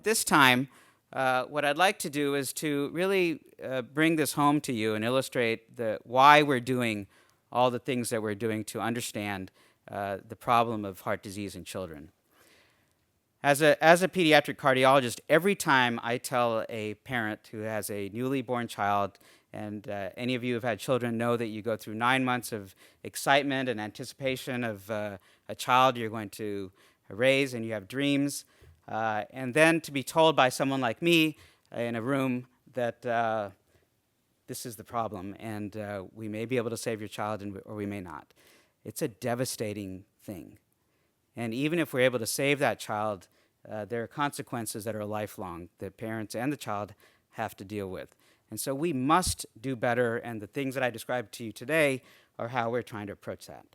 this time, what I'd like to do is to really bring this home to you and illustrate why we're doing all the things that we're doing to understand the problem of heart disease in children. As a pediatric cardiologist, every time I tell a parent who has a newly born child, and any of you who have had children know that you go through 9 months of excitement and anticipation of a child you're going to raise, and you have dreams, and then to be told by someone like me in a room that this is the problem, and we may be able to save your child or we may not. It's a devastating thing. And even if we're able to save that child, there are consequences that are lifelong that parents and the child have to deal with. And so we must do better, and the things that I described to you today are how we're trying to approach that.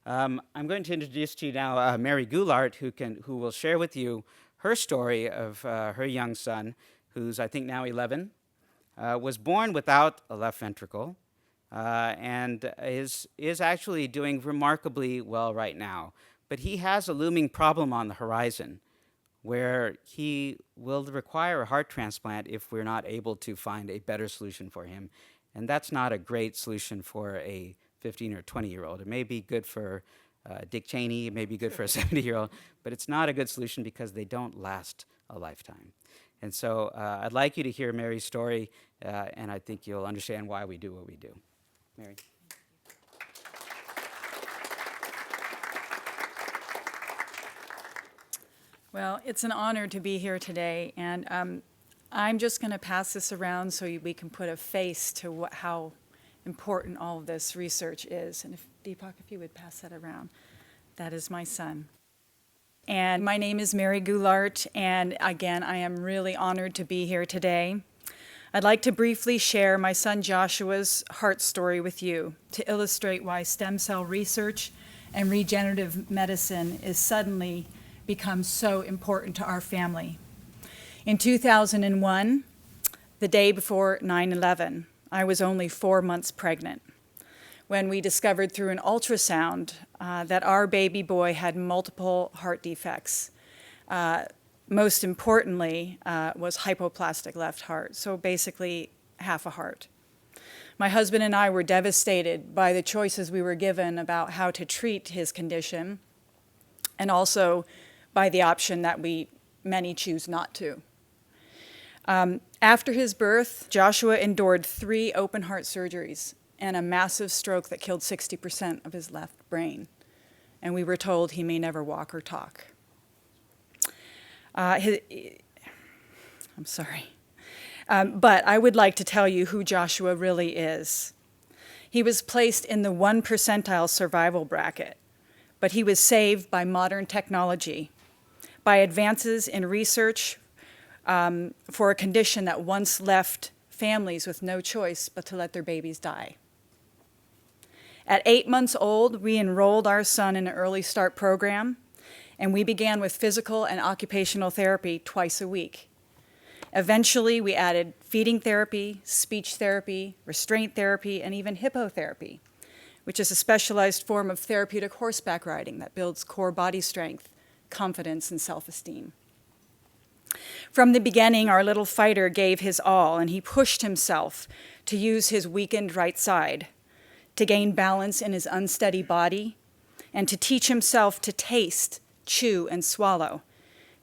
I'm going to introduce to you now Mary Goulart, who will share with you her story of her young son, who's I think now 11, was born without a left ventricle, and is actually doing remarkably well right now. But he has a looming problem on the horizon where he will require a heart transplant if we're not able to find a better solution for him. And that's not a great solution for a 15 or 20-year-old. It may be good for Dick Cheney, it may be good for a 70-year-old, but it's not a good solution because they don't last a lifetime. And so I'd like you to hear Mary's story, and I think you'll understand why we do what we do. Mary. Well, it's an honor to be here today, and I'm just going to pass this around so we can put a face to how important all of this research is. And Deepak, if you would pass that around. That is my son. And my name is Mary Goulart, and again, I am really honored to be here today. I'd like to briefly share my son Joshua's heart story with you to illustrate why stem cell research and regenerative medicine is suddenly become so important to our family. In 2001, the day before 9/11, I was only 4 months pregnant when we discovered through an ultrasound that our baby boy had multiple heart defects. Most importantly was hypoplastic left heart, so basically half a heart. My husband and I were devastated by the choices we were given about how to treat his condition, and also by the option that many choose not to. After his birth, Joshua endured 3 open heart surgeries and a massive stroke that killed 60% of his left brain. And we were told he may never walk or talk. I'm sorry. But I would like to tell you who Joshua really is. He was placed in the 1 percentile survival bracket, but he was saved by modern technology, by advances in research for a condition that once left families with no choice but to let their babies die. At 8 months old, we enrolled our son in an early start program, and we began with physical and occupational therapy twice a week. Eventually, we added feeding therapy, speech therapy, restraint therapy, and even hippotherapy, which is a specialized form of therapeutic horseback riding that builds core body strength, confidence, and self-esteem. From the beginning, our little fighter gave his all, and he pushed himself to use his weakened right side, to gain balance in his unsteady body, and to teach himself to taste, chew, and swallow,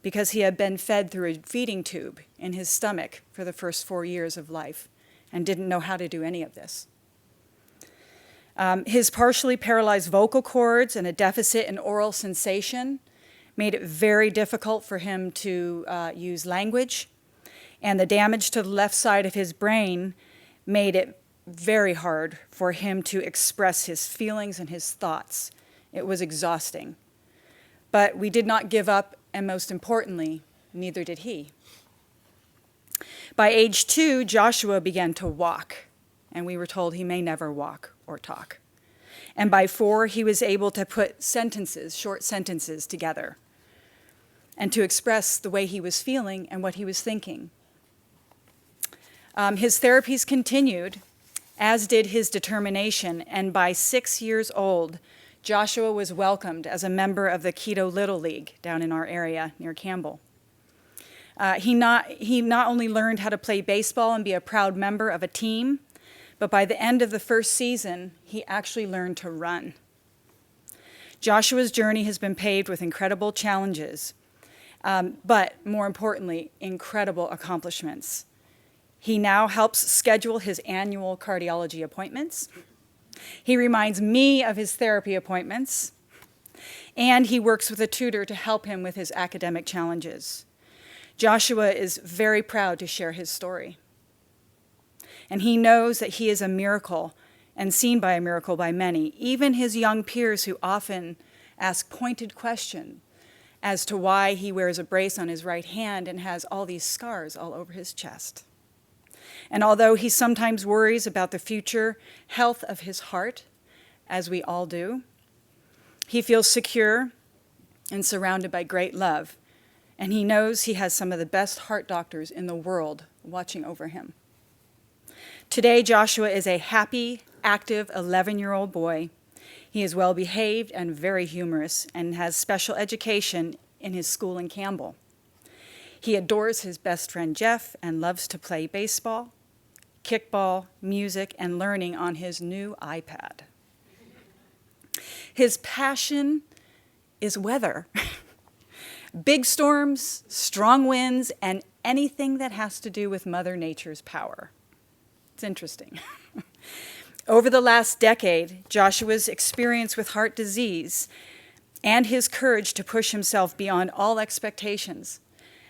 because he had been fed through a feeding tube in his stomach for the first 4 years of life and didn't know how to do any of this. His partially paralyzed vocal cords and a deficit in oral sensation made it very difficult for him to use language, and the damage to the left side of his brain made it very hard for him to express his feelings and his thoughts. It was exhausting. But we did not give up, and most importantly, neither did he. By age 2, Joshua began to walk, and we were told he may never walk or talk. And by 4, he was able to put sentences, short sentences together, and to express the way he was feeling and what he was thinking. His therapies continued, as did his determination, and by 6 years old, Joshua was welcomed as a member of the Keto Little League down in our area near Campbell. He not only learned how to play baseball and be a proud member of a team, but by the end of the first season, he actually learned to run. Joshua's journey has been paved with incredible challenges, but more importantly, incredible accomplishments. He now helps schedule his annual cardiology appointments. He reminds me of his therapy appointments, and he works with a tutor to help him with his academic challenges. Joshua is very proud to share his story. And he knows that he is a miracle and seen by a miracle by many, even his young peers who often ask pointed questions as to why he wears a brace on his right hand and has all these scars all over his chest. And although he sometimes worries about the future health of his heart, as we all do, he feels secure and surrounded by great love. And he knows he has some of the best heart doctors in the world watching over him. Today, Joshua is a happy, active 11-year-old boy. He is well-behaved and very humorous and has special education in his school in Campbell. He adores his best friend Jeff and loves to play baseball, kickball, music, and learning on his new iPad. His passion is weather. Big storms, strong winds, and anything that has to do with Mother Nature's power. It's interesting. Over the last decade, Joshua's experience with heart disease and his courage to push himself beyond all expectations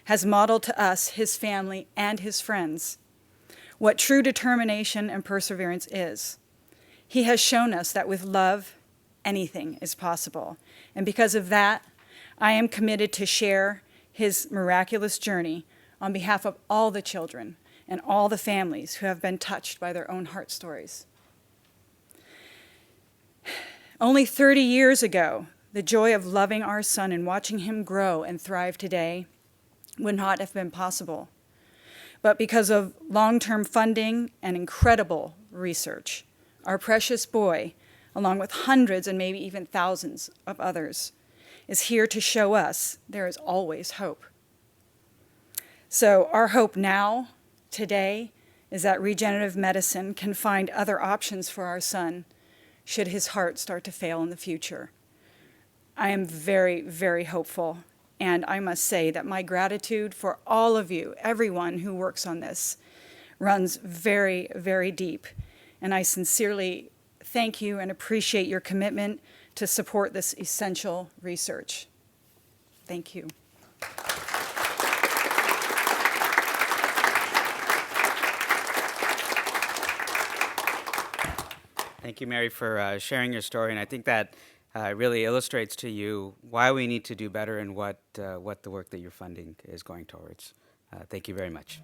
has modeled to us, his family, and his friends what true determination and perseverance is. He has shown us that with love, anything is possible. And because of that, I am committed to share his miraculous journey on behalf of all the children and all the families who have been touched by their own heart stories. Only 30 years ago, the joy of loving our son and watching him grow and thrive today would not have been possible. But because of long-term funding and incredible research, our precious boy, along with hundreds and maybe even thousands of others, is here to show us there is always hope. So our hope now, today, is that regenerative medicine can find other options for our son should his heart start to fail in the future. I am very, very hopeful, and I must say that my gratitude for all of you, everyone who works on this, runs very, very deep, and I sincerely thank you and appreciate your commitment to support this essential research. Thank you. Thank you, Mary, for sharing your story, and I think that really illustrates to you why we need to do better and what the work that you're funding is going towards. Thank you very much.